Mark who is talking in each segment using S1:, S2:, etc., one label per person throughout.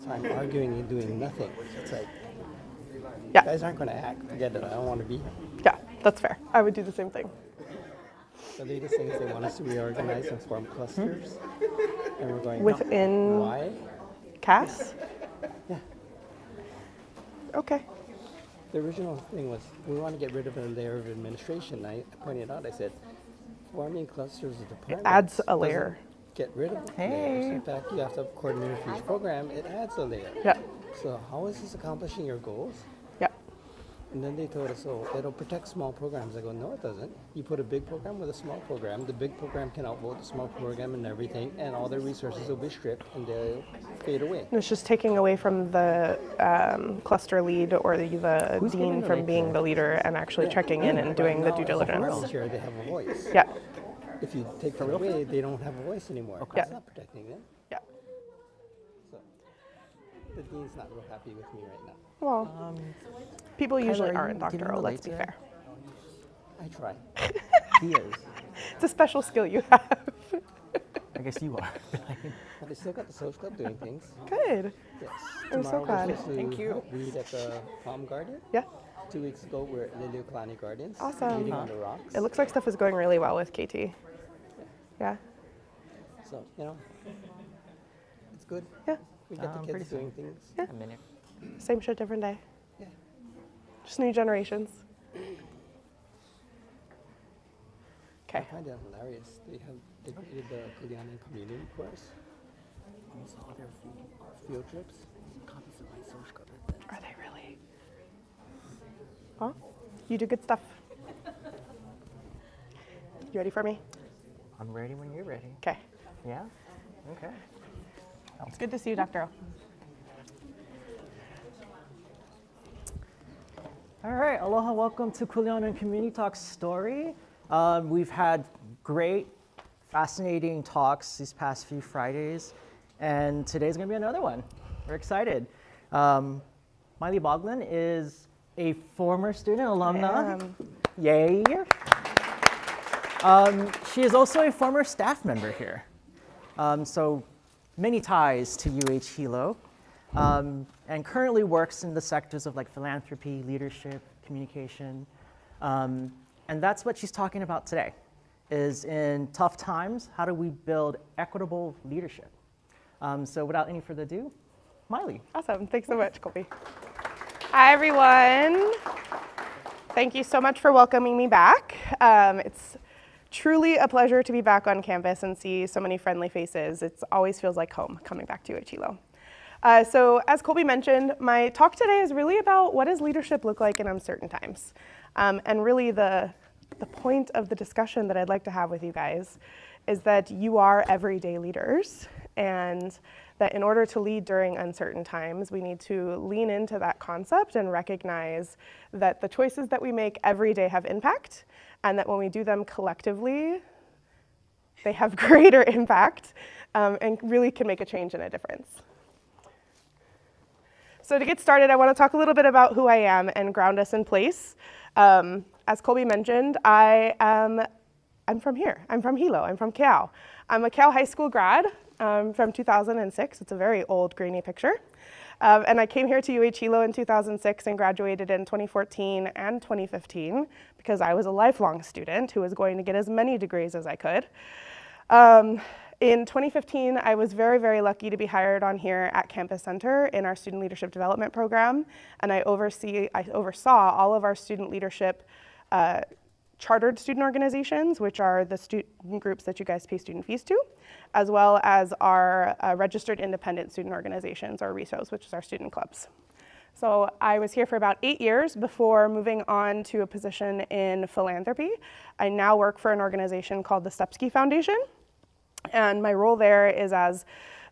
S1: So I'm arguing and doing nothing. It's like,
S2: Yeah.
S1: you guys aren't going to act. Forget it. I don't want to be here.
S2: Yeah, that's fair. I would do the same thing.
S1: The latest thing is they want us to reorganize and form clusters. And we're going,
S2: Within
S1: why?
S2: CAS?
S1: Yeah.
S2: Okay.
S1: The original thing was we want to get rid of a layer of administration. I pointed out, I said, forming clusters of departments
S2: adds a layer.
S1: doesn't get rid of layers. In fact, you have to coordinate for each program. It adds a layer.
S2: Yeah.
S1: So how is this accomplishing your goals?
S2: Yeah.
S1: And then they told us, oh, it'll protect small programs. I go, no, it doesn't. You put a big program with a small program. The big program can outvote the small program and everything, and all their resources will be stripped and they'll fade away.
S2: It's just taking away from the cluster lead or the dean from being the leader and actually checking in and doing the due diligence.
S1: Here they have a voice.
S2: Yeah.
S1: If you take that away, they don't have a voice anymore.
S2: Okay.
S1: It's not protecting them.
S2: Yeah.
S1: So the dean's not real happy with me right now.
S2: Well, people usually
S3: Kylo,
S2: aren't
S3: can you
S2: doctoral, let's
S3: relate
S2: be
S3: to
S2: fair.
S1: I try.
S3: He is.
S2: It's a special skill you have.
S3: I guess you are.
S1: But I still got the social club doing things.
S2: Good.
S1: Yes.
S2: I'm so
S1: Tomorrow
S2: glad.
S1: we're supposed to
S2: Thank you.
S1: read at the Palm Garden.
S2: Yeah.
S1: 2 weeks ago, we're at Kilohana Gardens.
S2: Awesome.
S1: Reading on the rocks.
S2: It looks like stuff is going really well with KT. Yeah.
S1: So, you know, it's good.
S2: Yeah.
S1: We get the
S3: pretty
S1: kids doing things.
S2: Yeah.
S3: A minute.
S2: Same shit, different day.
S1: Yeah.
S2: Just new generations.
S1: I
S2: Okay.
S1: find it hilarious. They created the Kuleana community course. Almost all their field trips, copies of my social club.
S2: Are they really? Well, you do good stuff. You ready for me?
S3: I'm ready when you're ready.
S2: Okay.
S3: Yeah? Okay.
S2: It's good to see you, Dr. O.
S4: All right, aloha, welcome to Kuleana Community Talk Story. We've had great, fascinating talks these past few Fridays, and today's gonna be another one. We're excited. Maile Boggeln is a former student, alumna. Yay. She is also a former staff member here. So many ties to UH Hilo. And currently works in the sectors of like philanthropy, leadership, communication. And that's what she's talking about today, is in tough times, how do we build equitable leadership? So without any further ado, Maile.
S2: Awesome. Thanks so much, Colby. Hi, everyone. Thank you so much for welcoming me back. It's truly a pleasure to be back on campus and see so many friendly faces. It always feels like home coming back to Hilo. So as Colby mentioned, my talk today is really about what does leadership look like in uncertain times. And really the point of the discussion that I'd like to have with you guys is that you are everyday leaders, and that in order to lead during uncertain times, we need to lean into that concept and recognize that the choices that we make every day have impact, and that when we do them collectively, they have greater impact and really can make a change and a difference. So to get started, I want to talk a little bit about who I am and ground us in place. As Colby mentioned, I'm from here. I'm from Hilo. I'm from Cal. I'm a Cal High School grad from 2006. It's a very old, grainy picture. And I came here to UH Hilo in 2006 and graduated in 2014 and 2015 because I was a lifelong student who was going to get as many degrees as I could. In 2015, I was very, very lucky to be hired on here at Campus Center in our Student Leadership Development Program, and I oversaw all of our student leadership chartered student organizations, which are the student groups that you guys pay student fees to, as well as our registered independent student organizations, or RESOs, which is our student clubs. So I was here for about 8 years before moving on to a position in philanthropy. I now work for an organization called the Stepsky Foundation. And my role there is as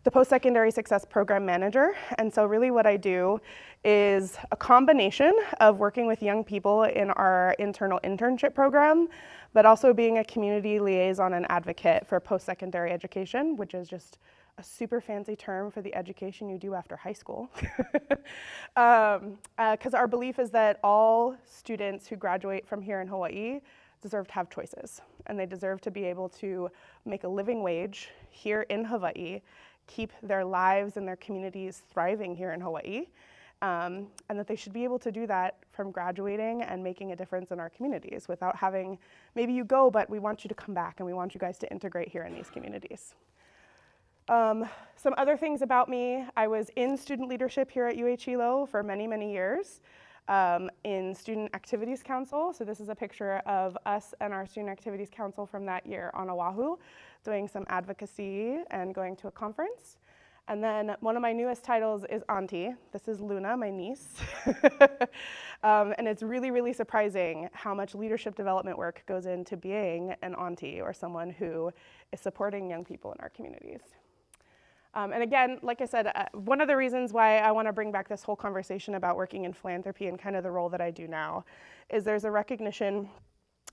S2: the post-secondary success program manager. And so really what I do is a combination of working with young people in our internal internship program, but also being a community liaison and advocate for post-secondary education, which is just a super fancy term for the education you do after high school. Because our belief is that all students who graduate from here in Hawaii deserve to have choices, and they deserve to be able to make a living wage here in Hawaii, keep their lives and their communities thriving here in Hawaii, and that they should be able to do that from graduating and making a difference in our communities without having, maybe you go, but we want you to come back and we want you guys to integrate here in these communities. Some other things about me: I was in student leadership here at Hilo for many, many years. In Student Activities Council. So this is a picture of us and our Student Activities Council from that year on Oahu, doing some advocacy and going to a conference. And then one of my newest titles is Auntie. This is Luna, my niece. And it's really, really surprising how much leadership development work goes into being an auntie or someone who is supporting young people in our communities. And again, like I said, one of the reasons why I want to bring back this whole conversation about working in philanthropy and kind of the role that I do now is there's a recognition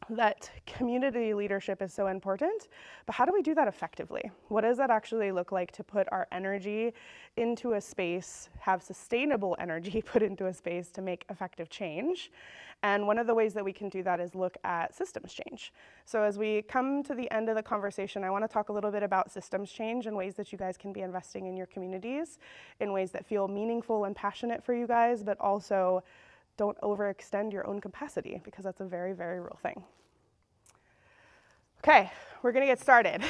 S2: that community leadership is so important, but how do we do that effectively? What does that actually look like to put our energy into a space, have sustainable energy put into a space to make effective change? And one of the ways that we can do that is look at systems change. So as we come to the end of the conversation, I want to talk a little bit about systems change and ways that you guys can be investing in your communities in ways that feel meaningful and passionate for you guys, but also don't overextend your own capacity, because that's a very, very real thing. Okay, we're gonna get started.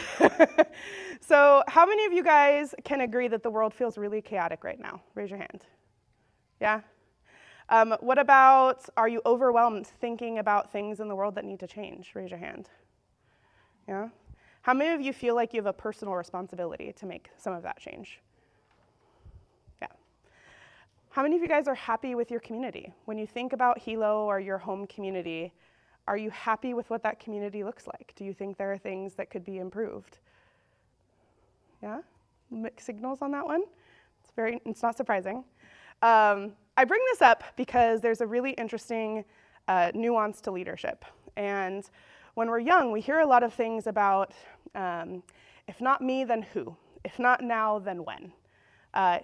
S2: So how many of you guys can agree that the world feels really chaotic right now? Raise your hand. Yeah? What about, are you overwhelmed thinking about things in the world that need to change? Raise your hand. Yeah? How many of you feel like you have a personal responsibility to make some of that change? Yeah. How many of you guys are happy with your community? When you think about Hilo or your home community, are you happy with what that community looks like? Do you think there are things that could be improved? Yeah? Mixed signals on that one? It's not surprising. I bring this up because there's a really interesting nuance to leadership. And when we're young, we hear a lot of things about, if not me, then who? If not now, then when?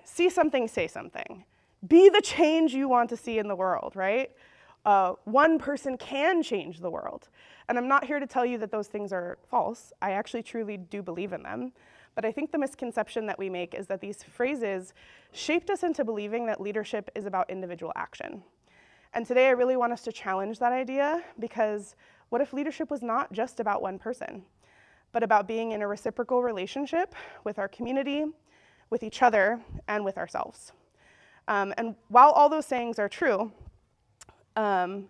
S2: See something, say something. Be the change you want to see in the world, right? One person can change the world. And I'm not here to tell you that those things are false. I actually truly do believe in them. But I think the misconception that we make is that these phrases shaped us into believing that leadership is about individual action. And today I really want us to challenge that idea, because what if leadership was not just about one person, but about being in a reciprocal relationship with our community, with each other, and with ourselves? And while all those sayings are true, the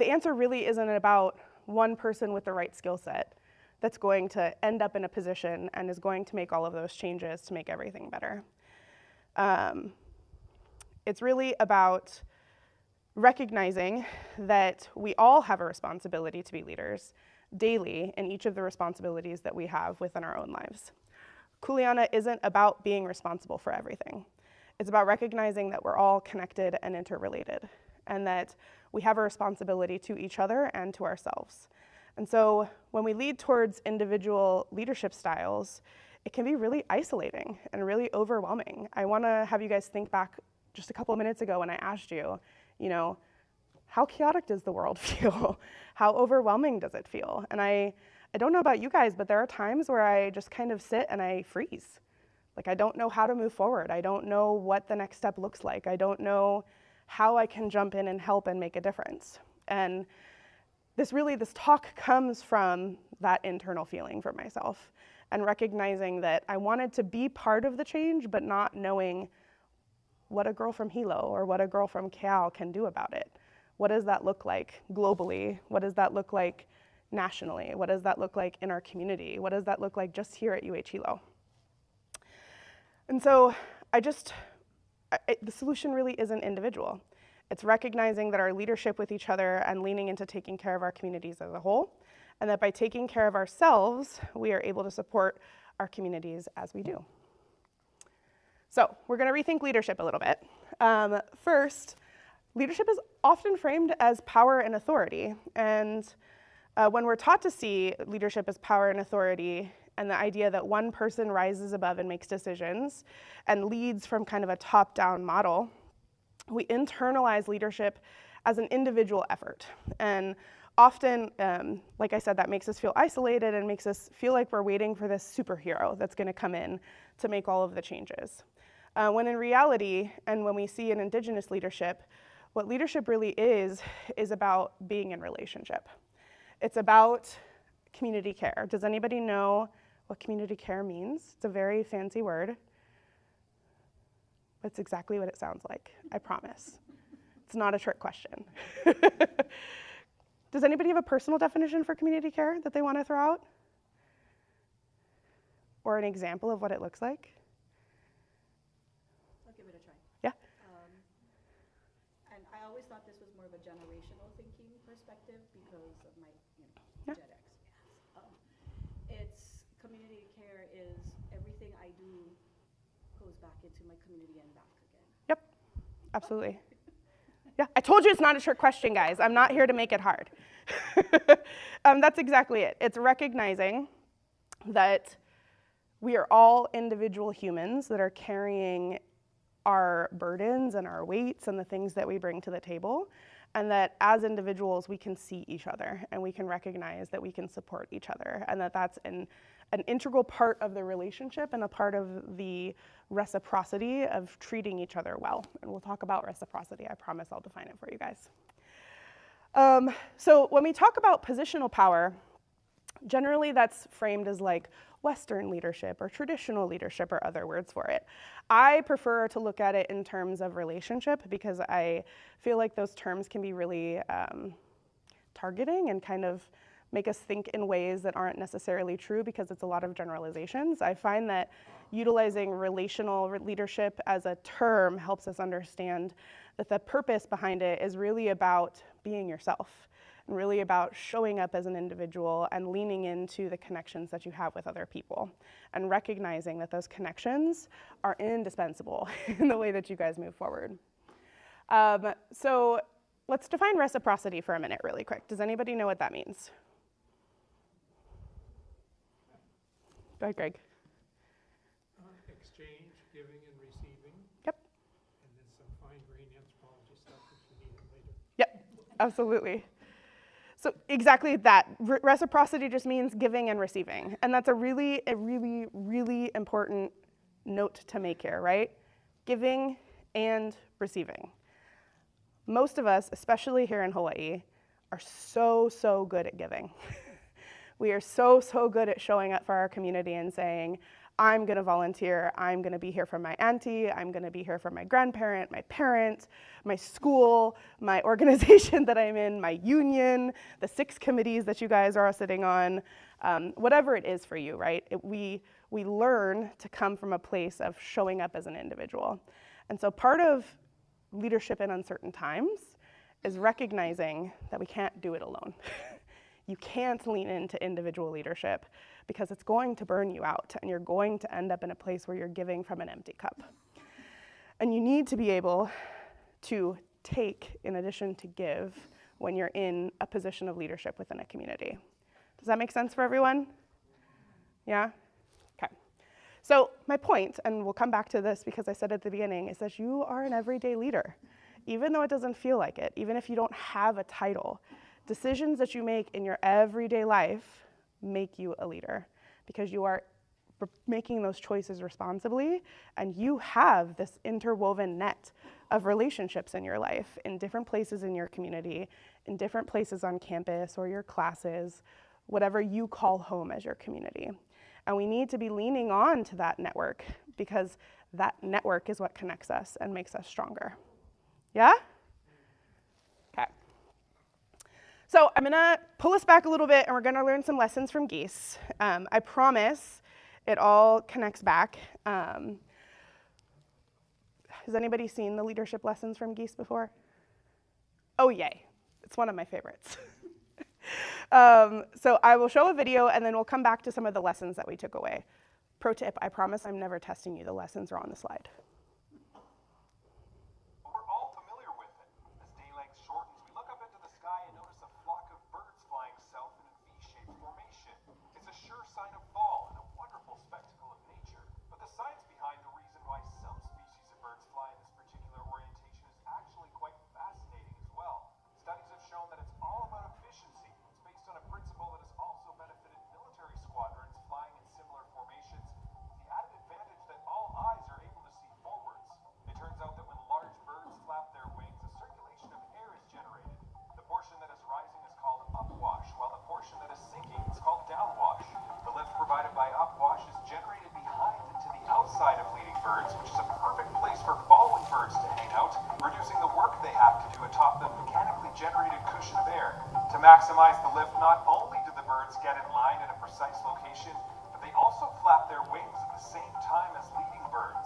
S2: answer really isn't about one person with the right skill set that's going to end up in a position and is going to make all of those changes to make everything better. It's really about recognizing that we all have a responsibility to be leaders daily in each of the responsibilities that we have within our own lives. Kuleana isn't about being responsible for everything. It's about recognizing that we're all connected and interrelated, and that we have a responsibility to each other and to ourselves. And so when we lead towards individual leadership styles, it can be really isolating and really overwhelming. I want to have you guys think back just a couple of minutes ago when I asked you, how chaotic does the world feel? How overwhelming does it feel? And I don't know about you guys, but there are times where I just kind of sit and I freeze. Like, I don't know how to move forward. I don't know what the next step looks like. I don't know how I can jump in and help and make a difference. And this talk comes from that internal feeling for myself, and recognizing that I wanted to be part of the change, but not knowing what a girl from Hilo or what a girl from Keao can do about it. What does that look like globally? What does that look like nationally? What does that look like in our community? What does that look like just here at Hilo? And so the solution really isn't individual. It's recognizing that our leadership with each other and leaning into taking care of our communities as a whole, and that by taking care of ourselves, we are able to support our communities as we do. So we're going to rethink leadership a little bit. First, leadership is often framed as power and authority. And when we're taught to see leadership as power and authority, and the idea that one person rises above and makes decisions and leads from kind of a top-down model, we internalize leadership as an individual effort. And often, like I said, that makes us feel isolated and makes us feel like we're waiting for this superhero that's going to come in to make all of the changes. When in reality, and when we see in Indigenous leadership, what leadership really is about being in relationship. It's about community care. Does anybody know what community care means? It's a very fancy word. That's exactly what it sounds like, I promise. It's not a trick question. Does anybody have a personal definition for community care that they want to throw out? Or an example of what it looks like?
S5: I'll give it a try.
S2: Yeah.
S5: And I always thought this was more of a generational thinking perspective because of my,
S2: Yeah.
S5: Gen X. It's community care is everything I do goes back into my community and back again.
S2: Yep, absolutely. Yeah, I told you it's not a trick question, guys. I'm not here to make it hard. That's exactly it. It's recognizing that we are all individual humans that are carrying our burdens and our weights and the things that we bring to the table, and that as individuals we can see each other and we can recognize that we can support each other, and that that's an integral part of the relationship and a part of the reciprocity of treating each other well. And we'll talk about reciprocity. I promise I'll define it for you guys. So when we talk about positional power, generally that's framed as like Western leadership or traditional leadership or other words for it. I prefer to look at it in terms of relationship because I feel like those terms can be really targeting and kind of make us think in ways that aren't necessarily true because it's a lot of generalizations. I find that utilizing relational leadership as a term helps us understand that the purpose behind it is really about being yourself and really about showing up as an individual and leaning into the connections that you have with other people and recognizing that those connections are indispensable in the way that you guys move forward. So let's define reciprocity for a minute really quick. Does anybody know what that means? Go ahead, Greg.
S6: Exchange, giving and receiving.
S2: Yep.
S6: And then some fine-grained anthropology stuff if you need it later.
S2: Yep, absolutely. So exactly that. Reciprocity just means giving and receiving. And that's a really important note to make here, right? Giving and receiving. Most of us, especially here in Hawaii, are so good at giving. We are so good at showing up for our community and saying, I'm gonna volunteer, I'm gonna be here for my auntie, I'm gonna be here for my grandparent, my parent, my school, my organization that I'm in, my union, the 6 committees that you guys are sitting on, whatever it is for you, right? We learn to come from a place of showing up as an individual. And so part of leadership in uncertain times is recognizing that we can't do it alone. You can't lean into individual leadership because it's going to burn you out and you're going to end up in a place where you're giving from an empty cup. And you need to be able to take in addition to give when you're in a position of leadership within a community. Does that make sense for everyone? Yeah? Okay. So my point, and we'll come back to this because I said at the beginning, is that you are an everyday leader. Even though it doesn't feel like it, even if you don't have a title, decisions that you make in your everyday life make you a leader because you are making those choices responsibly and you have this interwoven net of relationships in your life in different places in your community, in different places on campus or your classes, whatever you call home as your community. And we need to be leaning on to that network because that network is what connects us and makes us stronger. Yeah? Okay. So I'm gonna pull us back a little bit and we're gonna learn some lessons from geese. I promise it all connects back. Has anybody seen the leadership lessons from geese before? Oh, yay. It's one of my favorites. So I will show a video and then we'll come back to some of the lessons that we took away. Pro tip, I promise I'm never testing you. The lessons are on the slide.
S7: We're all familiar with it. As day length shortens, we look up into the sky and notice a flock of birds flying south in a V-shaped formation. It's a sure sign of fall and a wonderful spectacle of nature. But the science behind the reason why some species of birds fly in this particular orientation is actually quite fascinating as well. Studies have shown that it's all about efficiency. maximize the lift, not only do the birds get in line at a precise location, but they also flap their wings at the same time as leading birds.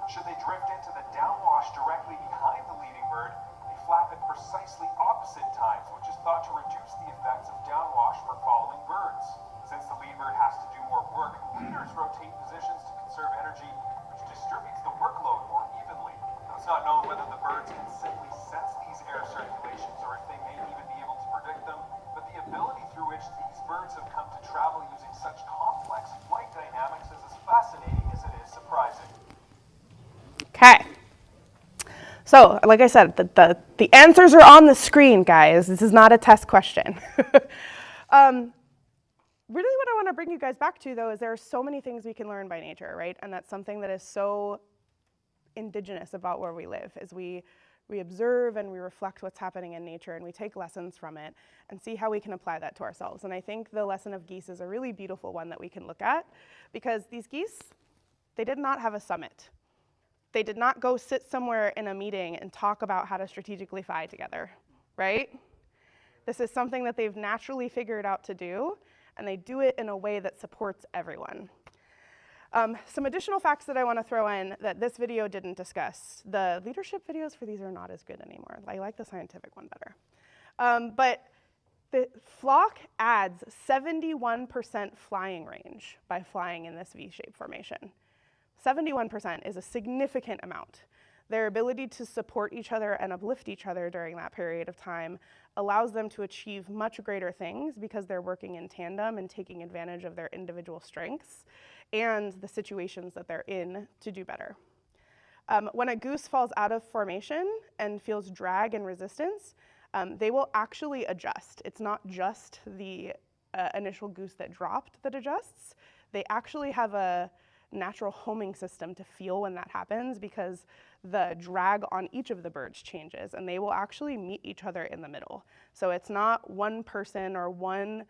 S7: Should they drift into the downwash directly behind the leading bird, they flap at precisely opposite times, which is thought to reduce the effects of downwash for following birds. Since the lead bird has to do more work, leaders rotate positions to conserve energy, which distributes the workload more evenly. Now, it's not known whether the birds can simply sense these air circulations or if they may even be able to predict them, but the ability through which these birds have come to travel using such complex flight dynamics is as fascinating as it is surprising.
S2: Okay. So, like I said, the answers are on the screen, guys. This is not a test question. Really what I want to bring you guys back to, though, is there are so many things we can learn by nature, right? And that's something that is so indigenous about where we live, is we observe and we reflect what's happening in nature, and we take lessons from it and see how we can apply that to ourselves. And I think the lesson of geese is a really beautiful one that we can look at, because these geese, they did not have a summit. They did not go sit somewhere in a meeting and talk about how to strategically fly together, right? This is something that they've naturally figured out to do, and they do it in a way that supports everyone. Some additional facts that I want to throw in that this video didn't discuss. The leadership videos for these are not as good anymore. I like the scientific one better. But the flock adds 71% flying range by flying in this V-shaped formation. 71% is a significant amount. Their ability to support each other and uplift each other during that period of time allows them to achieve much greater things because they're working in tandem and taking advantage of their individual strengths and the situations that they're in to do better. When a goose falls out of formation and feels drag and resistance, they will actually adjust. It's not just the initial goose that dropped that adjusts. They actually have a natural homing system to feel when that happens, because the drag on each of the birds changes, and they will actually meet each other in the middle. So it's not one person or one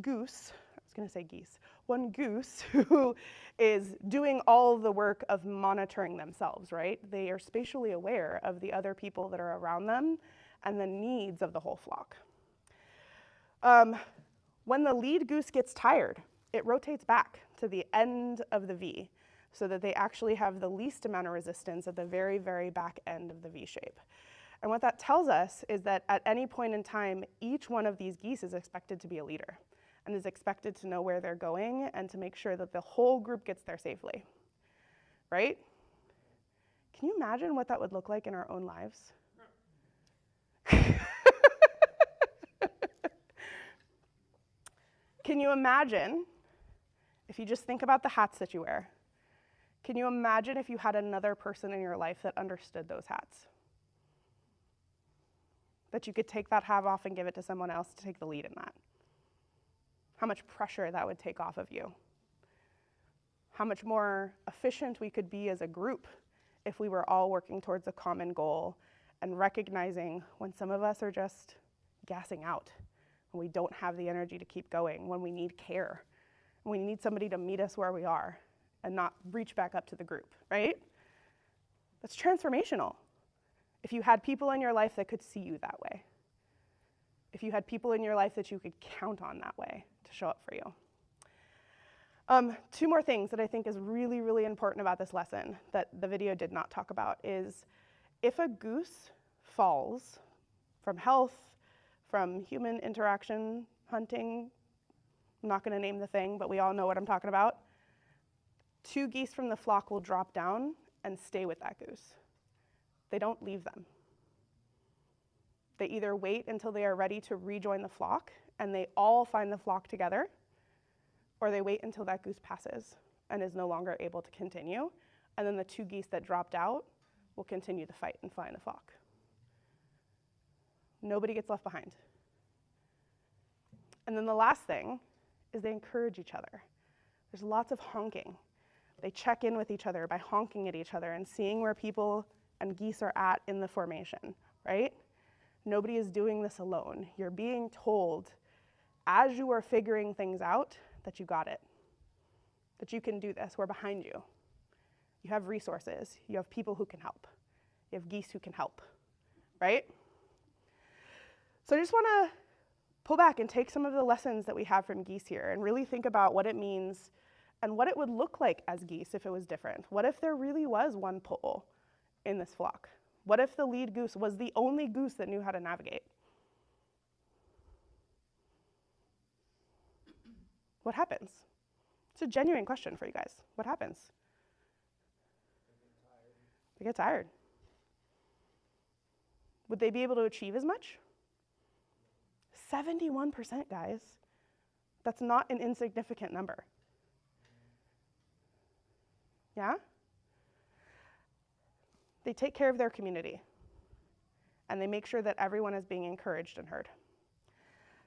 S2: goose, I was gonna say geese, one goose who is doing all the work of monitoring themselves, right? They are spatially aware of the other people that are around them and the needs of the whole flock. When the lead goose gets tired, it rotates back to the end of the V so that they actually have the least amount of resistance at the very, very back end of the V shape. And what that tells us is that at any point in time, each one of these geese is expected to be a leader and is expected to know where they're going and to make sure that the whole group gets there safely, right? Can you imagine what that would look like in our own lives? Can you imagine, if you just think about the hats that you wear, can you imagine if you had another person in your life that understood those hats? That you could take that hat off and give it to someone else to take the lead in that? How much pressure that would take off of you? How much more efficient we could be as a group if we were all working towards a common goal and recognizing when some of us are just gassing out, when we don't have the energy to keep going, when we need care, when we need somebody to meet us where we are and not reach back up to the group, right? That's transformational. If you had people in your life that could see you that way, if you had people in your life that you could count on that way to show up for you. Two more things that I think is really, really important about this lesson that the video did not talk about is if a goose falls from health, from human interaction, hunting, I'm not gonna name the thing, but we all know what I'm talking about, 2 geese from the flock will drop down and stay with that goose. They don't leave them. They either wait until they are ready to rejoin the flock and they all find the flock together, or they wait until that goose passes and is no longer able to continue, and then the 2 geese that dropped out will continue to fight and fly in the flock. Nobody gets left behind. And then the last thing is they encourage each other. There's lots of honking. They check in with each other by honking at each other and seeing where people and geese are at in the formation, right? Nobody is doing this alone. You're being told as you are figuring things out that you got it, that you can do this, we're behind you. You have resources, you have people who can help. You have geese who can help, right? So I just want to pull back and take some of the lessons that we have from geese here and really think about what it means and what it would look like as geese if it was different. What if there really was one pole in this flock? What if the lead goose was the only goose that knew how to navigate? What happens? It's a genuine question for you guys. What happens? They get tired. Would they be able to achieve as much? 71%, guys. That's not an insignificant number. Yeah? They take care of their community, and they make sure that everyone is being encouraged and heard.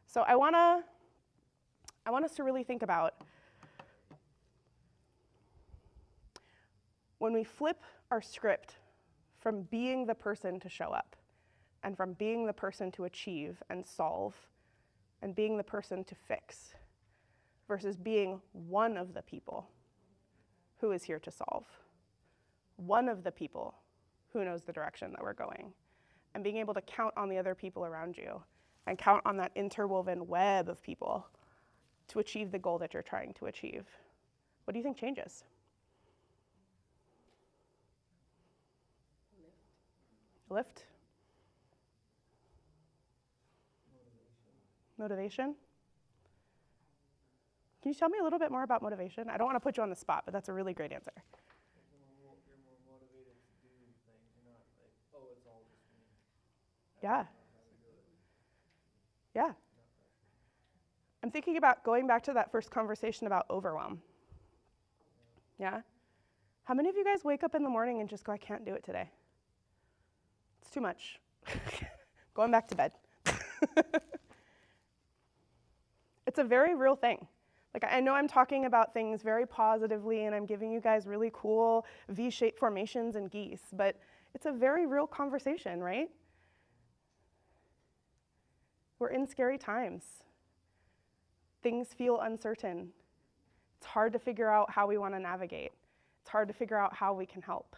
S2: So I want us to really think about when we flip our script from being the person to show up and from being the person to achieve and solve and being the person to fix versus being one of the people who is here to solve, one of the people who knows the direction that we're going, and being able to count on the other people around you and count on that interwoven web of people to achieve the goal that you're trying to achieve. What do you think changes? Lift? Motivation? Can you tell me a little bit more about motivation? I don't want to put you on the spot, but that's a really great answer.
S8: You're more motivated to do things. You're not like, oh, it's all just me.
S2: Yeah. Yeah. I'm thinking about going back to that first conversation about overwhelm. Yeah? How many of you guys wake up in the morning and just go, I can't do it today? It's too much. Going back to bed. It's a very real thing. Like, I know I'm talking about things very positively and I'm giving you guys really cool V-shaped formations and geese, but it's a very real conversation, right? We're in scary times. Things feel uncertain. It's hard to figure out how we want to navigate. It's hard to figure out how we can help.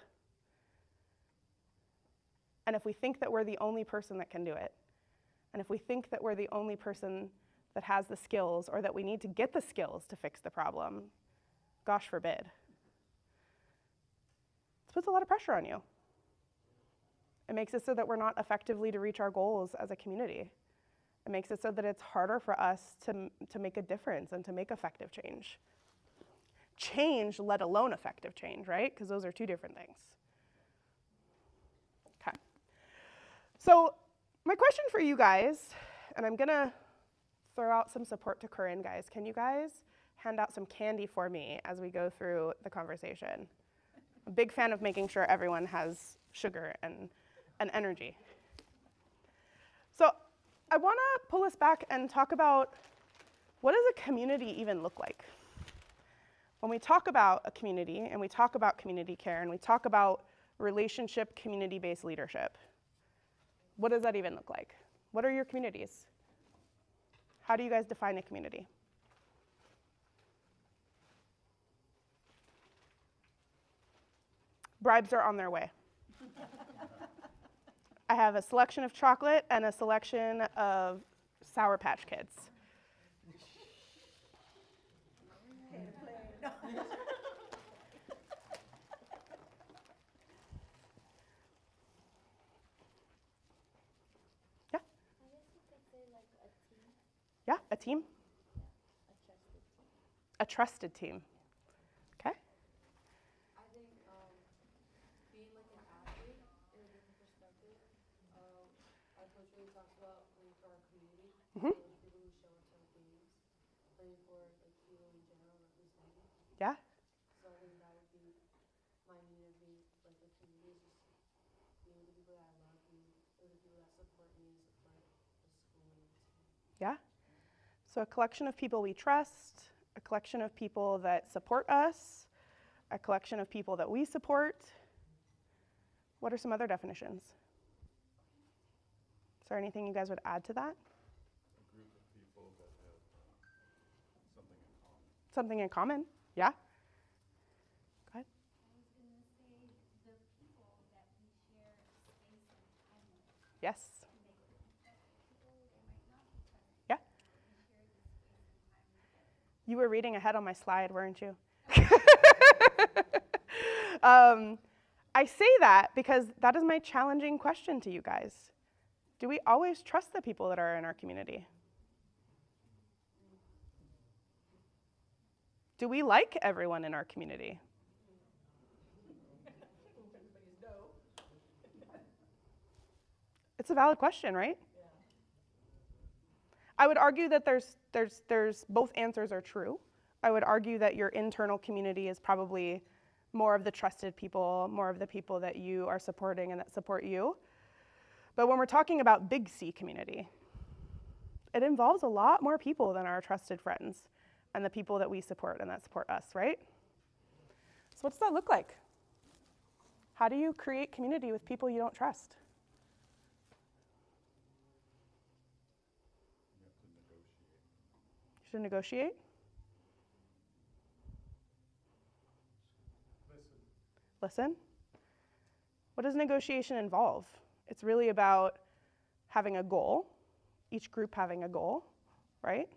S2: And if we think that we're the only person that can do it, and if we think that we're the only person that has the skills or that we need to get the skills to fix the problem, gosh forbid. This puts a lot of pressure on you. It makes it so that we're not effectively to reach our goals as a community. It makes it so that it's harder for us to make a difference and to make effective change. Change, let alone effective change, right? Because those are two different things. Okay. So my question for you guys, and I'm gonna throw out some support to Corinne, guys. Can you guys hand out some candy for me as we go through the conversation? I'm a big fan of making sure everyone has sugar and energy. So I want to pull us back and talk about what does a community even look like? When we talk about a community and we talk about community care and we talk about relationship community-based leadership, what does that even look like? What are your communities? How do you guys define a community? Bribes are on their way. I have a selection of chocolate and a selection of Sour Patch Kids. Yeah?
S9: I guess you could say like a team.
S2: Yeah, a team?
S9: A trusted team.
S2: A trusted team. Okay?
S10: I think being like an athlete in a different perspective, our coach really talks about playing for our community,
S2: Mm-hmm.
S10: people who show up to our games, playing for like Hilo in general, representing.
S2: Yeah?
S10: So I think that would be my meaning of being like a community, is just being with the people that I love, being with the people that support me and support the school and the team.
S2: Yeah? So a collection of people we trust, a collection of people that support us, a collection of people that we support. What are some other definitions? Is there anything you guys would add to that?
S11: A group of people that have something in common.
S2: Something in common, yeah? Go ahead.
S9: I was going to say the people that we share space and time with.
S2: Yes.
S9: People that
S2: You were reading ahead on my slide, weren't you? I say that because that is my challenging question to you guys. Do we always trust the people that are in our community? Do we like everyone in our community? It's a valid question, right? I would argue that there's both answers are true. I would argue that your internal community is probably more of the trusted people, more of the people that you are supporting and that support you. But when we're talking about big C community, it involves a lot more people than our trusted friends and the people that we support and that support us, right? So what does that look like? How do you create community with people you don't trust? You should negotiate. Listen. What does negotiation involve? It's really about having a goal, each group having a goal, right?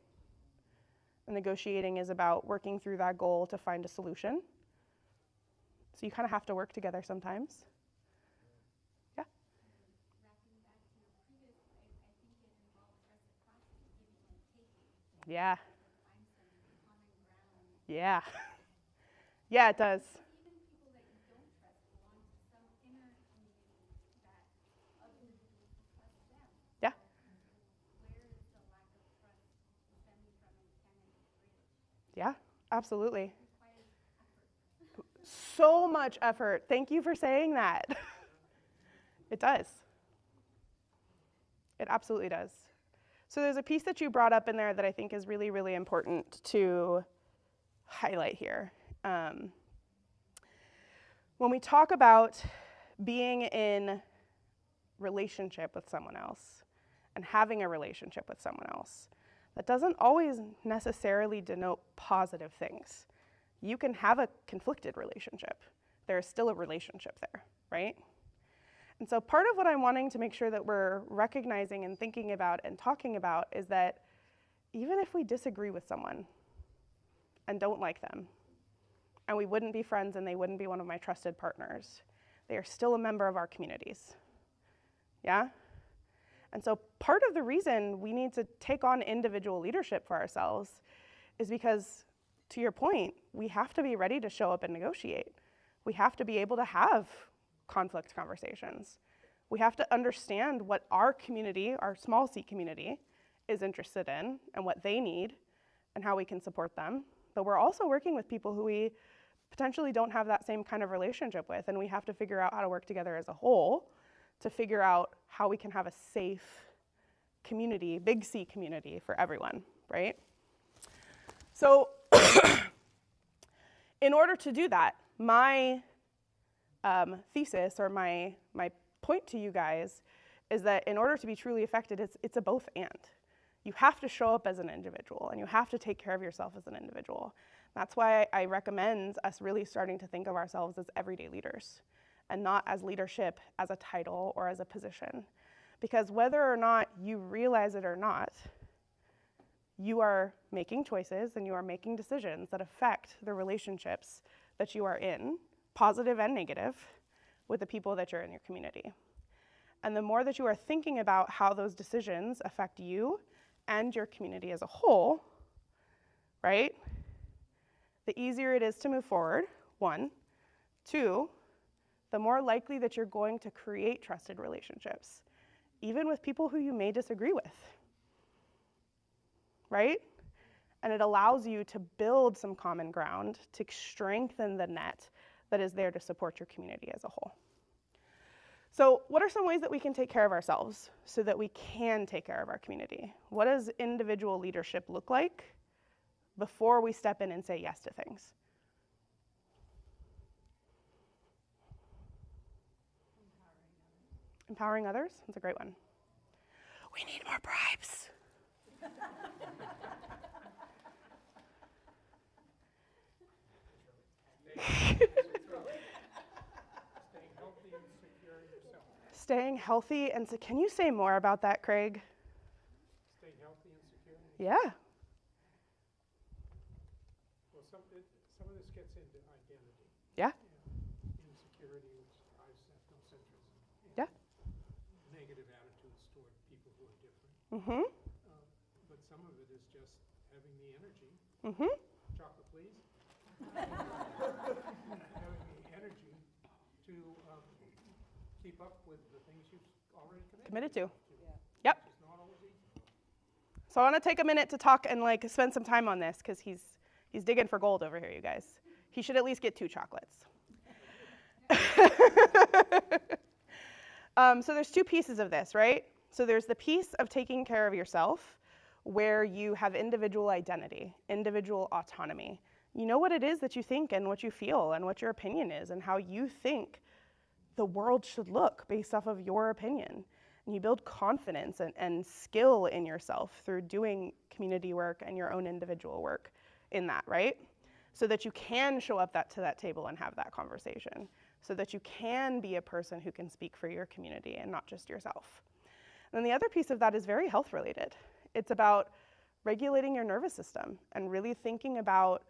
S2: And negotiating is about working through that goal to find a solution. So you kind of have to work together sometimes. Yeah?
S9: Wrapping back to your previous, I think it involves reciprocity, giving and taking.
S2: Yeah.
S9: Find some common ground.
S2: Yeah. Yeah, it does.
S9: Even people that you don't trust belong to some inner community that other individuals trust them.
S2: Yeah.
S9: Where is the lack of trust stemming from, and can it be bridged?
S2: Yeah, absolutely.
S9: It requires effort.
S2: So much effort. Thank you for saying that. It does. It absolutely does. So there's a piece that you brought up in there that I think is really, really important to highlight here. When we talk about being in relationship with someone else and having a relationship with someone else, that doesn't always necessarily denote positive things. You can have a conflicted relationship. There is still a relationship there, right? And so part of what I'm wanting to make sure that we're recognizing and thinking about and talking about is that even if we disagree with someone and don't like them, and we wouldn't be friends and they wouldn't be one of my trusted partners, they are still a member of our communities. Yeah? And so part of the reason we need to take on individual leadership for ourselves is because, to your point, we have to be ready to show up and negotiate. We have to be able to have conflict conversations. We have to understand what our community, our small C community, is interested in and what they need and how we can support them. But we're also working with people who we potentially don't have that same kind of relationship with, and we have to figure out how to work together as a whole to figure out how we can have a safe community, big C community for everyone, right? So in order to do that, my thesis or my point to you guys is that in order to be truly effective, it's a both and. You have to show up as an individual and you have to take care of yourself as an individual. That's why I recommend us really starting to think of ourselves as everyday leaders and not as leadership as a title or as a position. Because whether or not you realize it or not, you are making choices and you are making decisions that affect the relationships that you are in, positive and negative, with the people that you're in your community. And the more that you are thinking about how those decisions affect you and your community as a whole, right? The easier it is to move forward, 1. 2, the more likely that you're going to create trusted relationships, even with people who you may disagree with, right? And it allows you to build some common ground to strengthen the net that is there to support your community as a whole. So what are some ways that we can take care of ourselves so that we can take care of our community? What does individual leadership look like before we step in and say yes to things? Empowering others? That's a great one. We need more bribes. Staying healthy and secure. Can you say more about that, Craig?
S6: Stay healthy and secure.
S2: Yeah.
S6: some of this gets into identity.
S2: Yeah.
S6: Insecurity, which drives ethnocentrism.
S2: Yeah.
S6: Negative attitudes toward people who are different.
S2: Mm-hmm.
S6: But some of it is just having the energy.
S2: Mm-hmm.
S6: Chocolate, please. Having the energy to keep up with the things you've already
S2: Committed to.
S5: Yeah.
S2: Yep.
S6: It's not always easy.
S2: So I want to take a minute to talk and like spend some time on this because he's digging for gold over here, you guys. He should at least get 2 chocolates. So there's 2 pieces of this, right? So there's the piece of taking care of yourself where you have individual identity, individual autonomy. You know what it is that you think and what you feel and what your opinion is and how you think the world should look based off of your opinion. And you build confidence and skill in yourself through doing community work and your own individual work in that, right? So that you can show up to that table and have that conversation. So that you can be a person who can speak for your community and not just yourself. And then the other piece of that is very health related. It's about regulating your nervous system and really thinking about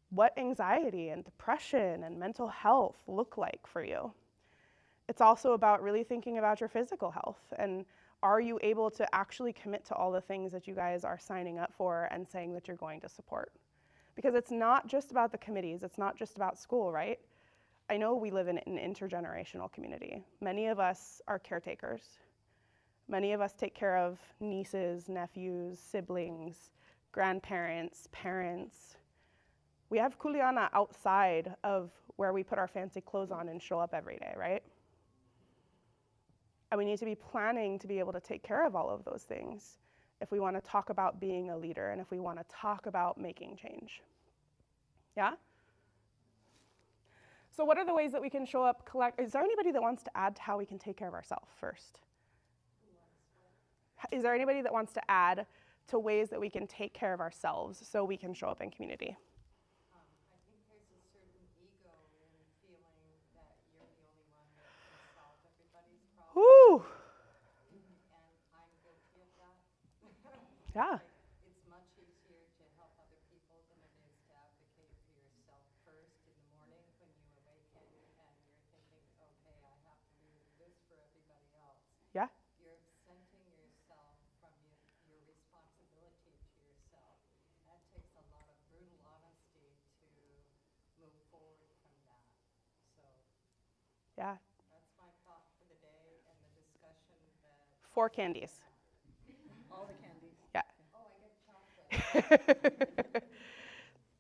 S2: what anxiety and depression and mental health look like for you. It's also about really thinking about your physical health and are you able to actually commit to all the things that you guys are signing up for and saying that you're going to support? Because it's not just about the committees, it's not just about school, right? I know we live in an intergenerational community. Many of us are caretakers. Many of us take care of nieces, nephews, siblings, grandparents, parents. We have Kuleana outside of where we put our fancy clothes on and show up every day, right? And we need to be planning to be able to take care of all of those things if we want to talk about being a leader and if we want to talk about making change. Yeah? So what are the ways that we can show up, is there anybody that wants to add to how we can take care of ourselves first? Is there anybody that wants to add to ways that we can take care of ourselves so we can show up in community?
S10: I think there's a certain ego in feeling that you're the only one that can solve everybody's problems.
S2: Woo!
S10: And I'm guilty of that.
S2: Yeah.
S10: It's much easier to help other people than it is to advocate for yourself first in the morning when you awaken and you're thinking, okay, I have to do this for everybody else.
S2: Yeah.
S10: You're absenting yourself from your responsibility to yourself. That takes a lot of brutal honesty to move forward from that. So
S2: Yeah.
S10: that's my thought for the day and the discussion that
S2: 4 candies.
S5: All the candies.
S2: Yeah.
S10: oh, I get chocolate.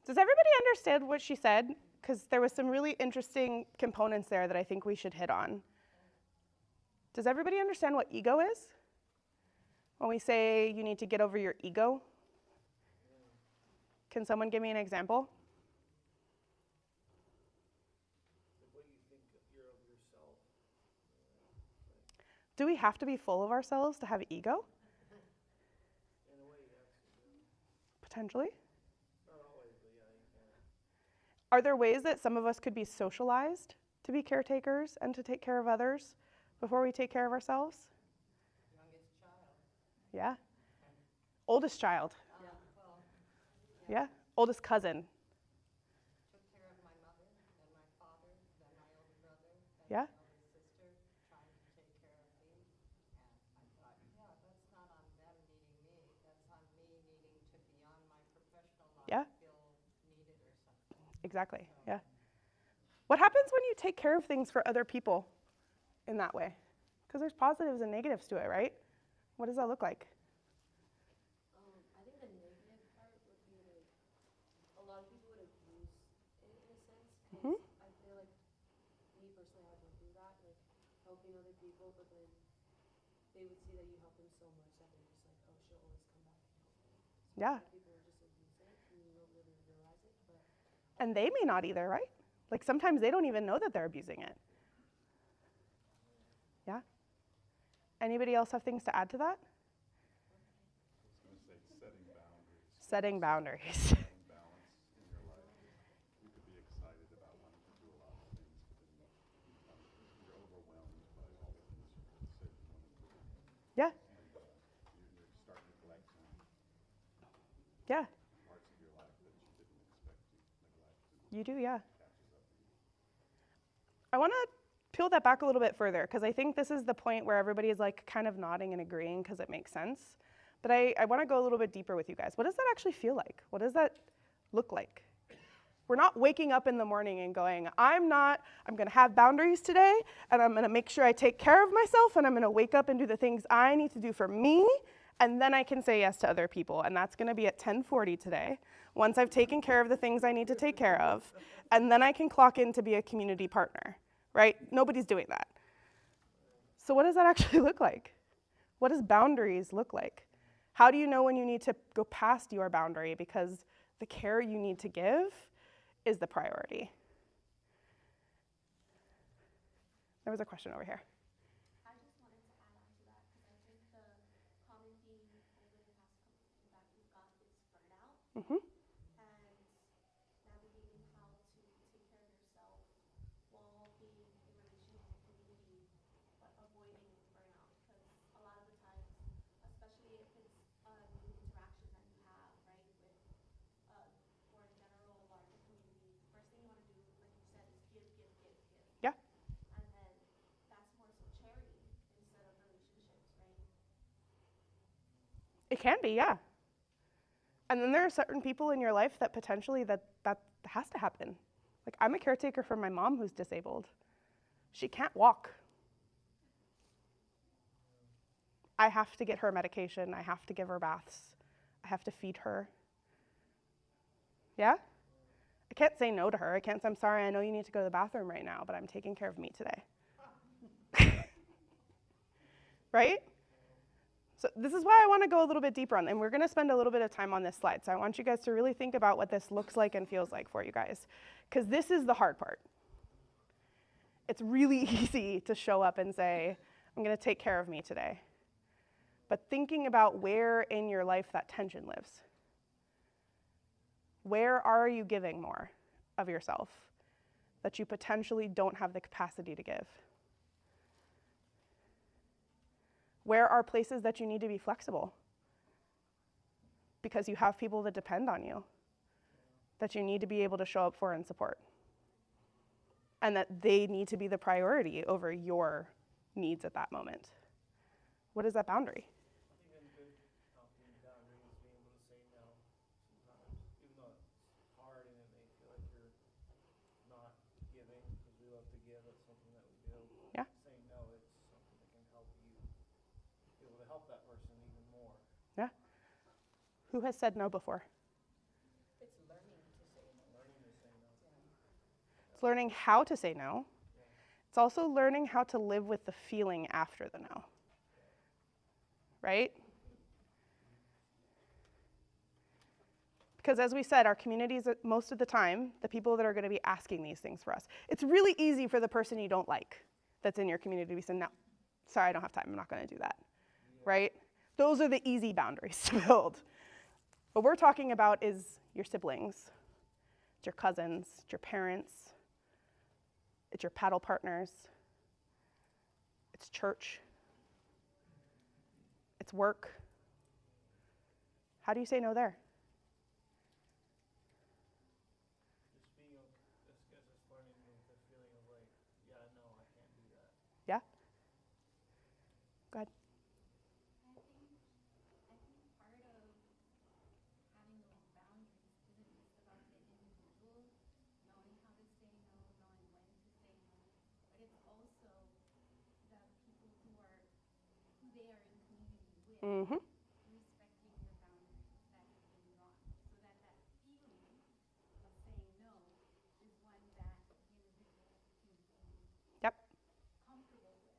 S2: Does everybody understand what she said? Because there was some really interesting components there that I think we should hit on. Does everybody understand what ego is? When we say you need to get over your ego? Can someone give me an example?
S8: Like what you think you're of yourself.
S2: Do we have to be full of ourselves to have ego?
S8: In a way, yes.
S2: Potentially.
S8: Not always, but yeah, you can.
S2: Are there ways that some of us could be socialized to be caretakers and to take care of others before we take care of ourselves?
S10: Youngest child.
S2: Yeah. Oldest child.
S10: Well,
S2: Yeah. Oldest cousin.
S10: took care of my mother, then my father, then my older brother, then
S2: Yeah.
S10: my older sister, trying to take care of me. And I thought, yeah, that's not on them needing me. That's on me needing to beyond my professional life
S2: Yeah.
S10: feel needed or something.
S2: Exactly. Yeah. What happens when you take care of things for other people in that way? Because there's positives and negatives to it, right? What does that look like?
S10: I think the negative part would be like a lot of people would abuse it in a sense. 'Cause I feel like me personally, I would do that, like helping other people, but then they would see that you help them so much that they're just like, oh, she'll always come back and help me. So
S2: Yeah.
S10: a lot of people would just abuse it and you don't really realize it, but
S2: And they may not either, right? Like sometimes they don't even know that they're abusing it. Yeah? Anybody else have things to add to that?
S11: I was going to say setting boundaries.
S2: Setting boundaries.
S11: Setting balance in your life. You could be excited about wanting to do a lot of things, but then you're overwhelmed by all the things you said you wanted to do.
S2: Yeah.
S11: And you're starting to neglect
S2: Yeah.
S11: parts of your life that you didn't expect to.
S2: You do, yeah. I want to peel that back a little bit further because I think this is the point where everybody is like kind of nodding and agreeing because it makes sense. But I want to go a little bit deeper with you guys. What does that actually feel like? What does that look like? We're not waking up in the morning and going, I'm going to have boundaries today, and I'm going to make sure I take care of myself, and I'm going to wake up and do the things I need to do for me, and then I can say yes to other people. And that's going to be at 10:40 today, once I've taken care of the things I need to take care of, and then I can clock in to be a community partner, right? Nobody's doing that. So what does that actually look like? What does boundaries look like? How do you know when you need to go past your boundary because the care you need to give is the priority? There was a question over here.
S10: I just wanted to add on to that because I think the common theme over the past couple of years that we've got is burnout and navigating how to take care of yourself while being in relation to community, but avoiding burnout. Because a lot of the times, especially if it's new interactions that you have, right, with or in general a larger community, first thing you want to do, like you said, is give.
S2: Yeah.
S10: And then that's more so charity instead of relationships, right?
S2: It can be, yeah. And then there are certain people in your life that potentially that has to happen. Like I'm a caretaker for my mom who's disabled. She can't walk. I have to get her medication. I have to give her baths. I have to feed her. Yeah? I can't say no to her. I can't say, I'm sorry, I know you need to go to the bathroom right now, but I'm taking care of me today. Right? So this is why I want to go a little bit deeper on, and we're going to spend a little bit of time on this slide. So I want you guys to really think about what this looks like and feels like for you guys, because this is the hard part. It's really easy to show up and say, I'm going to take care of me today. But thinking about where in your life that tension lives. Where are you giving more of yourself that you potentially don't have the capacity to give? Where are places that you need to be flexible because you have people that depend on you, that you need to be able to show up for and support, and that they need to be the priority over your needs at that moment? What is that boundary?
S8: Even good healthy boundary is being able to say no sometimes, even though it's hard and it may feel like you're not giving, because we love to give, that's something that we do.
S2: Yeah.
S8: Saying no, it's something that can help you be able to help that person even more.
S2: Yeah. Who has said no before?
S5: It's learning to say no.
S8: Learning to say no.
S2: It's learning how to say no. It's also learning how to live with the feeling after the no. Right? Because as we said, our communities, most of the time, the people that are going to be asking these things for us, it's really easy for the person you don't like that's in your community to be saying, no, sorry, I don't have time, I'm not going to do that. Right? Those are the easy boundaries to build. What we're talking about is your siblings, it's your cousins, it's your parents, it's your paddle partners, it's church, it's work. How do you say no there?
S8: Just being, just learning the feeling of like, yeah, no, I can't do that.
S2: Yeah? Go ahead.
S9: I think part of having those boundaries isn't just about the individual knowing how to say no, knowing when to say no, but it's also the people who they are in community with, respecting your boundaries that have been drawn, so that feeling of saying no is one that the individual can be
S2: Yep.
S9: comfortable with.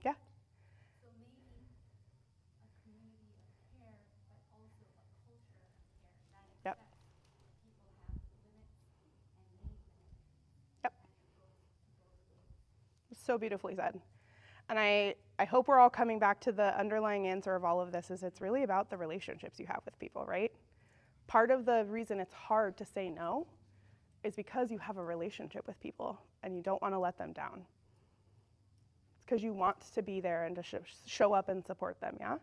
S2: Yeah.
S9: So maybe a community of care, but also a culture of care that
S2: Yep.
S9: accepts people have limits and need limits.
S2: Yep.
S9: And it goes both ways.
S2: So beautifully said. And I hope we're all coming back to the underlying answer of all of this is it's really about the relationships you have with people, right? Part of the reason it's hard to say no is because you have a relationship with people and you don't want to let them down. It's because you want to be there and to show up and support them, yeah?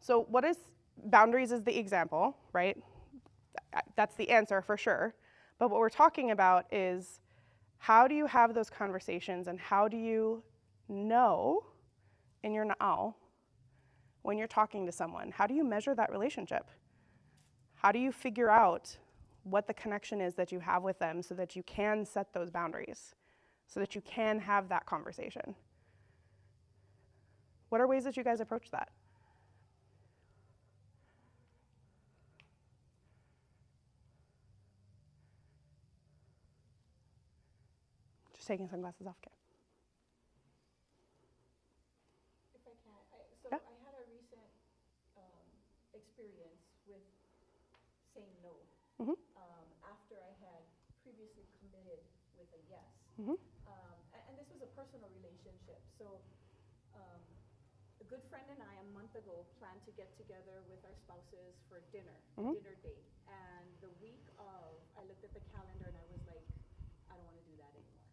S2: So what is boundaries is the example, right? That's the answer for sure. But what we're talking about is how do you have those conversations and how do you know in your now when you're talking to someone? How do you measure that relationship? How do you figure out what the connection is that you have with them so that you can set those boundaries, so that you can have that conversation? What are ways that you guys approach that? Just taking sunglasses off, okay.
S5: If I can,
S2: Yeah.
S5: I had a recent experience with saying no
S2: Mhm.
S5: After I had previously committed with a yes.
S2: Mhm.
S5: And this was a personal relationship. So a good friend and I, a month ago, planned to get together with our spouses for dinner,
S2: Mhm.
S5: dinner date. And the week of, I looked at the calendar and I was like, I don't want to do that anymore.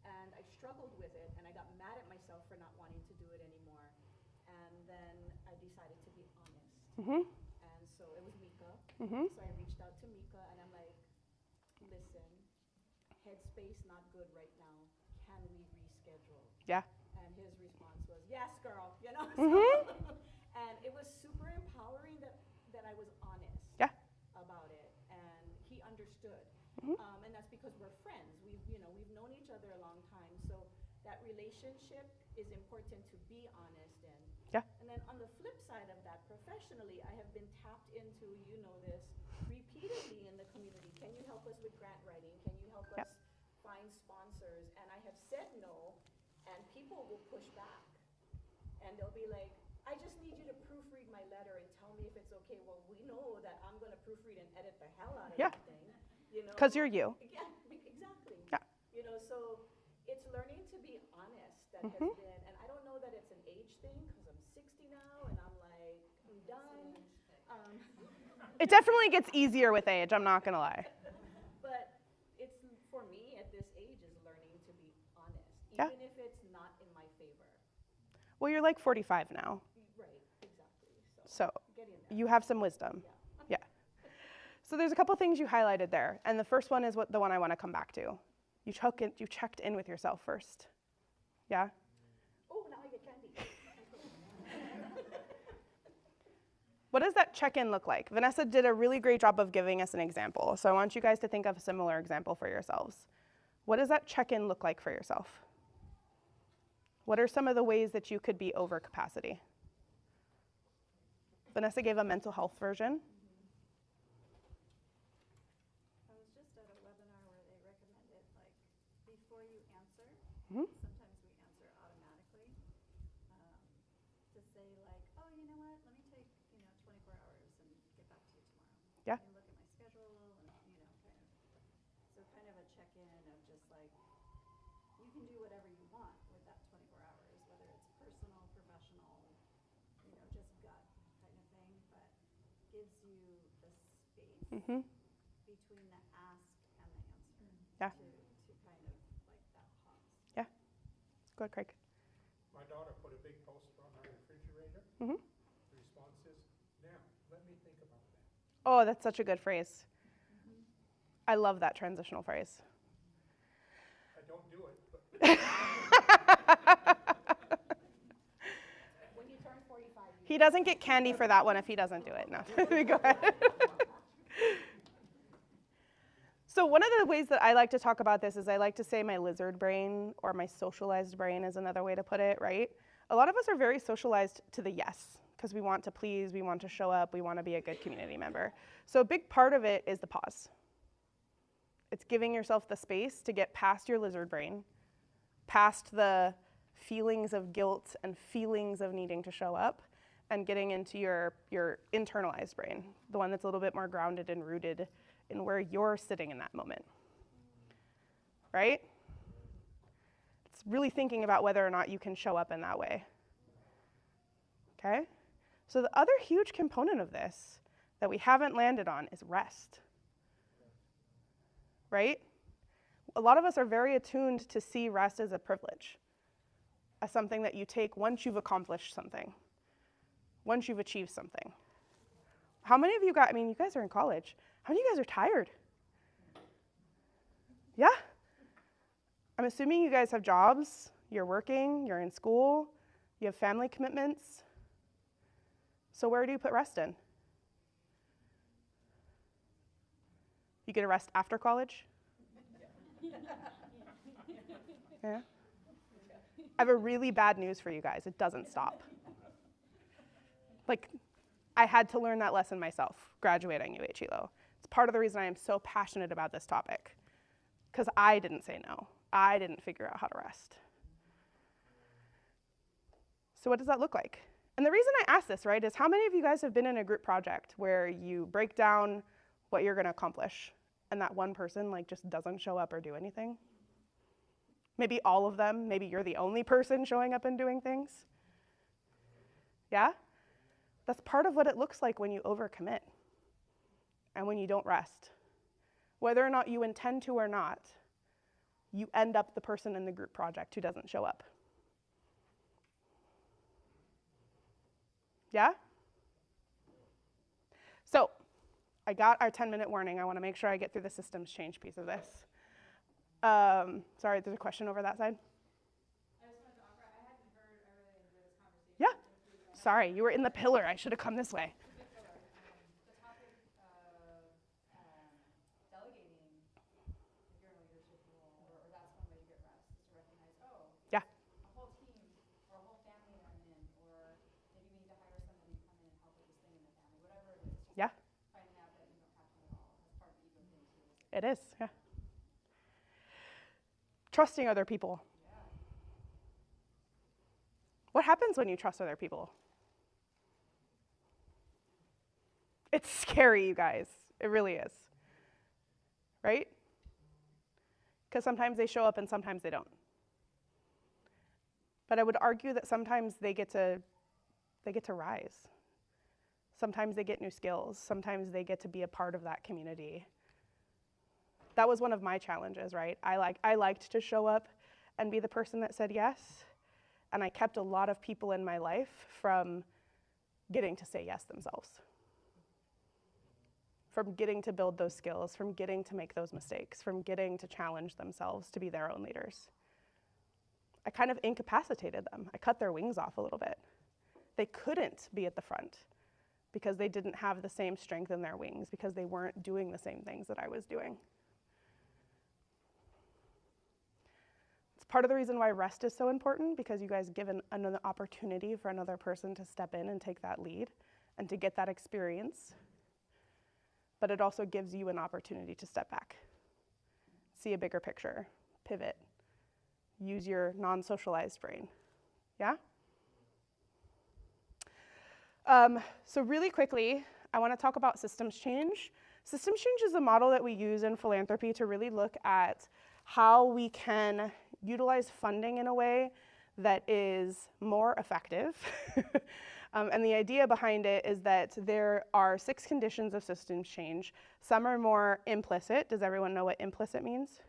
S5: And I struggled with it, and I got mad at myself for not wanting to do it anymore. And then I decided to be honest.
S2: Mhm.
S5: And so it was Mika.
S2: Mhm.
S5: So I reached out to Mika, and I'm like, listen, headspace not good right now. Can we reschedule?
S2: Yeah.
S5: And his response was, yes, girl, you know?
S2: Mhm.
S5: And it was super empowering that I was honest
S2: Yeah.
S5: about it, and he understood.
S2: Mhm.
S5: And that's because we're friends. We've known each other a long time, so that relationship is important to be honest in.
S2: Yeah.
S5: And then on the flip side of that, professionally, I have been tapped into, you know this, repeatedly in the community. Can you help us with grant writing? Can you help
S2: Yep.
S5: us find sponsors? And I have said no, and people will push back. And they'll be like, I just need you to proofread my letter and tell me if it's okay. Well, we know that I'm going to proofread and edit the hell out of
S2: Yeah.
S5: that thing. You know?
S2: 'Cause you're you.
S5: Yeah, exactly.
S2: Yeah.
S5: You know, so it's learning to be honest that has
S2: Mhm.
S5: been, and I don't know that it's an age thing because I'm 60 now and I'm like, I'm done.
S2: It definitely gets easier with age, I'm not gonna lie.
S5: But it's, for me at this age, is learning to be honest,
S2: Yeah.
S5: even if it's not in my favor.
S2: Well, you're like 45 now,
S5: Right, exactly.
S2: so
S5: Get in there.
S2: you have some wisdom. Yeah. So there's a couple things you highlighted there, and the first one is the one I want to come back to. You checked in with yourself first. Yeah?
S5: Oh, now I get candy.
S2: What does that check-in look like? Vanessa did a really great job of giving us an example, so I want you guys to think of a similar example for yourselves. What does that check-in look like for yourself? What are some of the ways that you could be over capacity? Vanessa gave a mental health version.
S12: I was just at a webinar where they recommended, like, before you answer,
S2: Mhm.
S12: sometimes we answer automatically, to say, like, oh, you know what, let me take, 24 hours and get back to you tomorrow.
S2: Yeah.
S12: And look at my schedule and, kind of a check-in of just, like, you can do whatever you want with that 24 hours, whether it's personal, professional, just gut kind of thing, but gives you the space
S2: Mhm.
S12: between the ask and the answer.
S2: Yeah.
S12: To kind of like that pause.
S2: Yeah. Go ahead, Craig.
S6: My daughter put a big poster on her refrigerator.
S2: Mhm.
S6: The response is, now, let me think about that.
S2: Oh, that's such a good phrase. I love that transitional phrase.
S6: I don't do it, but
S5: When you turn 45,
S2: He doesn't get candy for that one if he doesn't do it. No, go ahead. So one of the ways that I like to talk about this is I like to say my lizard brain or my socialized brain is another way to put it, right? A lot of us are very socialized to the yes, because we want to please, we want to show up, we want to be a good community member. So a big part of it is the pause. It's giving yourself the space to get past your lizard brain, past the feelings of guilt and feelings of needing to show up, and getting into your internalized brain, the one that's a little bit more grounded and rooted in where you're sitting in that moment, right? It's really thinking about whether or not you can show up in that way, okay? So the other huge component of this that we haven't landed on is rest, right? A lot of us are very attuned to see rest as a privilege, as something that you take once you've accomplished something, once you've achieved something. How many of you guys, I mean, you guys are in college. How many of you guys are tired? Yeah? I'm assuming you guys have jobs, you're working, you're in school, you have family commitments. So where do you put rest in? You get a rest after college? Yeah? I have a really bad news for you guys. It doesn't stop. Like, I had to learn that lesson myself, graduating UH Hilo. It's part of the reason I am so passionate about this topic, because I didn't say no. I didn't figure out how to rest. So what does that look like? And the reason I ask this, right, is how many of you guys have been in a group project where you break down what you're gonna accomplish, and that one person like just doesn't show up or do anything? Maybe all of them, maybe you're the only person showing up and doing things. Yeah? That's part of what it looks like when you overcommit and when you don't rest. Whether or not you intend to or not, you end up the person in the group project who doesn't show up. Yeah? So, I got our 10-minute warning. I want to make sure I get through the systems change piece of this. Sorry, there's a question over that side.
S9: I just wanted to offer, I hadn't heard, I really enjoyed this conversation.
S2: Yeah. Sorry, you were in the pillar. I should have come this way.
S9: The topic of delegating, if you're in a leadership role, or that's one way to get rest, is to recognize, oh,
S2: Yeah.
S9: a whole team or a whole family that I'm in, or maybe we need to hire somebody to come in and help with this thing in the family, whatever it is. Just
S2: Yeah.
S9: finding out that you don't have to do it all. That's part of the ego thing too.
S2: It is, yeah. Trusting other people.
S9: Yeah.
S2: What happens when you trust other people? It's scary, you guys. It really is. Right? Because sometimes they show up and sometimes they don't. But I would argue that sometimes they get to rise. Sometimes they get new skills. Sometimes they get to be a part of that community. That was one of my challenges, right? I liked to show up and be the person that said yes, and I kept a lot of people in my life from getting to say yes themselves, from getting to build those skills, from getting to make those mistakes, from getting to challenge themselves to be their own leaders. I kind of incapacitated them. I cut their wings off a little bit. They couldn't be at the front because they didn't have the same strength in their wings, because they weren't doing the same things that I was doing. Part of the reason why rest is so important, because you guys give another opportunity for another person to step in and take that lead and to get that experience. But it also gives you an opportunity to step back, see a bigger picture, pivot, use your non-socialized brain. Yeah? So really quickly, I want to talk about systems change. Systems change is a model that we use in philanthropy to really look at how we can utilize funding in a way that is more effective. And the idea behind it is that there are 6 conditions of systems change. Some are more implicit. Does everyone know what implicit means?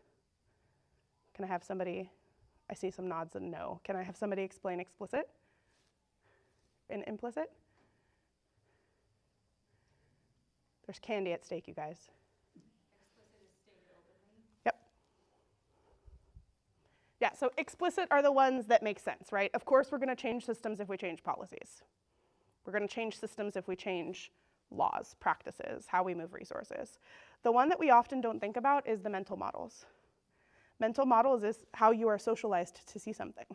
S2: Can I have somebody, I see some nods and no. Can I have somebody explain explicit and implicit? There's candy at stake, you guys.
S9: Explicit is stated openly.
S2: Yep. Yeah, so explicit are the ones that make sense, right? Of course, we're going to change systems if we change policies. We're going to change systems if we change laws, practices, how we move resources. The one that we often don't think about is the mental models. Mental models is how you are socialized to see something.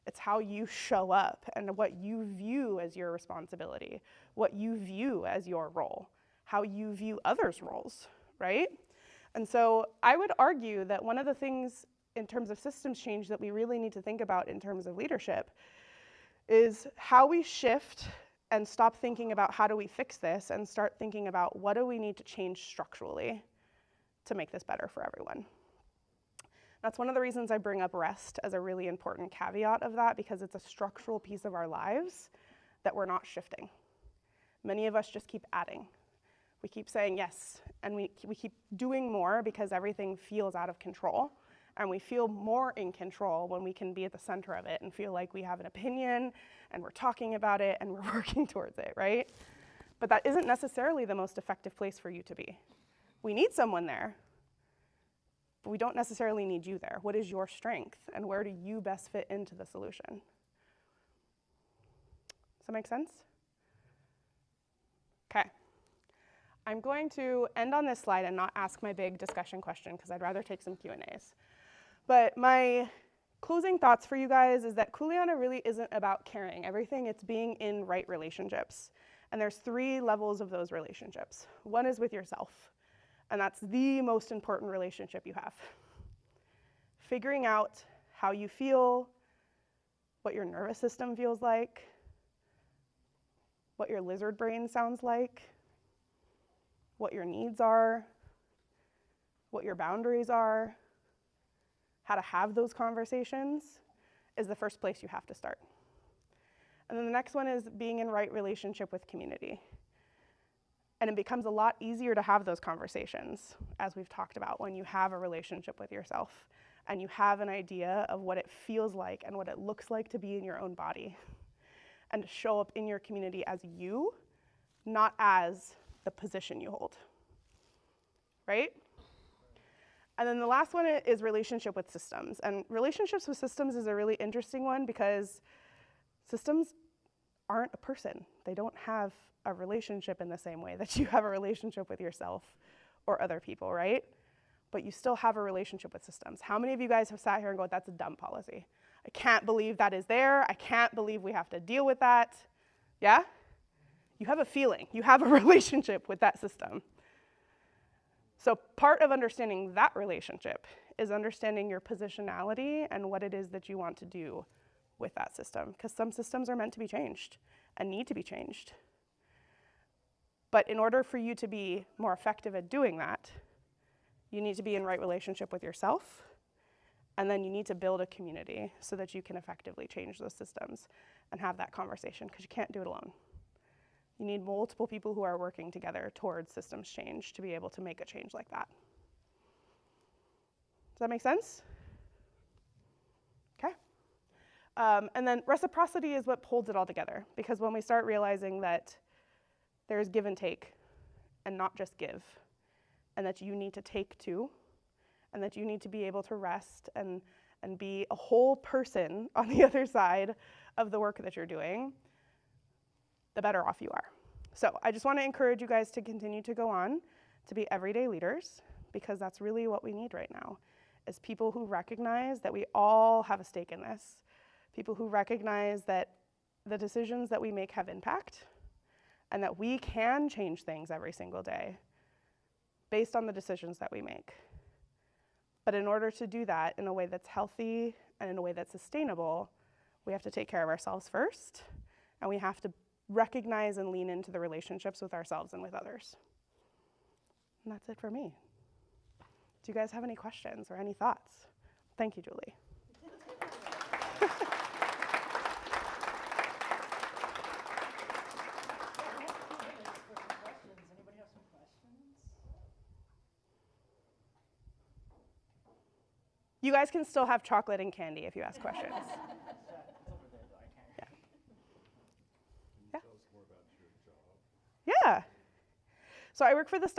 S2: It's how you show up and what you view as your responsibility, what you view as your role, how you view others' roles, right? And so I would argue that one of the things in terms of systems change that we really need to think about in terms of leadership is how we shift and stop thinking about how do we fix this and start thinking about what do we need to change structurally to make this better for everyone. That's one of the reasons I bring up rest as a really important caveat of that, because it's a structural piece of our lives that we're not shifting. Many of us just keep adding. We keep saying yes, and we keep doing more because everything feels out of control. And we feel more in control when we can be at the center of it and feel like we have an opinion and we're talking about it and we're working towards it, right? But that isn't necessarily the most effective place for you to be. We need someone there, but we don't necessarily need you there. What is your strength, and where do you best fit into the solution? Does that make sense? Okay. I'm going to end on this slide and not ask my big discussion question because I'd rather take some Q&As. But my closing thoughts for you guys is that Kuleana really isn't about caring everything. It's being in right relationships. And there's 3 levels of those relationships. One is with yourself, and that's the most important relationship you have. Figuring out how you feel, what your nervous system feels like, what your lizard brain sounds like, what your needs are, what your boundaries are, how to have those conversations is the first place you have to start. And then the next one is being in right relationship with community. And it becomes a lot easier to have those conversations, as we've talked about, when you have a relationship with yourself and you have an idea of what it feels like and what it looks like to be in your own body and to show up in your community as you, not as the position you hold, right? And then the last one is relationship with systems. And relationships with systems is a really interesting one because systems aren't a person. They don't have a relationship in the same way that you have a relationship with yourself or other people, right? But you still have a relationship with systems. How many of you guys have sat here and go, that's a dumb policy? I can't believe that is there. I can't believe we have to deal with that. Yeah? You have a feeling. You have a relationship with that system. So part of understanding that relationship is understanding your positionality and what it is that you want to do with that system, because some systems are meant to be changed and need to be changed. But in order for you to be more effective at doing that, you need to be in right relationship with yourself, and then you need to build a community so that you can effectively change those systems and have that conversation, because you can't do it alone. You need multiple people who are working together towards systems change to be able to make a change like that. Does that make sense? Okay. And then reciprocity is what holds it all together, because when we start realizing that there's give and take and not just give, and that you need to take too, and that you need to be able to rest and be a whole person on the other side of the work that you're doing, the better off you are. So I just want to encourage you guys to continue to go on to be everyday leaders, because that's really what we need right now, is people who recognize that we all have a stake in this, people who recognize that the decisions that we make have impact, and that we can change things every single day based on the decisions that we make. But in order to do that in a way that's healthy and in a way that's sustainable, we have to take care of ourselves first, and we have to recognize and lean into the relationships with ourselves and with others. And that's it for me. Do you guys have any questions or any thoughts? Thank you, Julie. You guys can still have chocolate and candy if you ask questions. Yeah. So I work for the Steps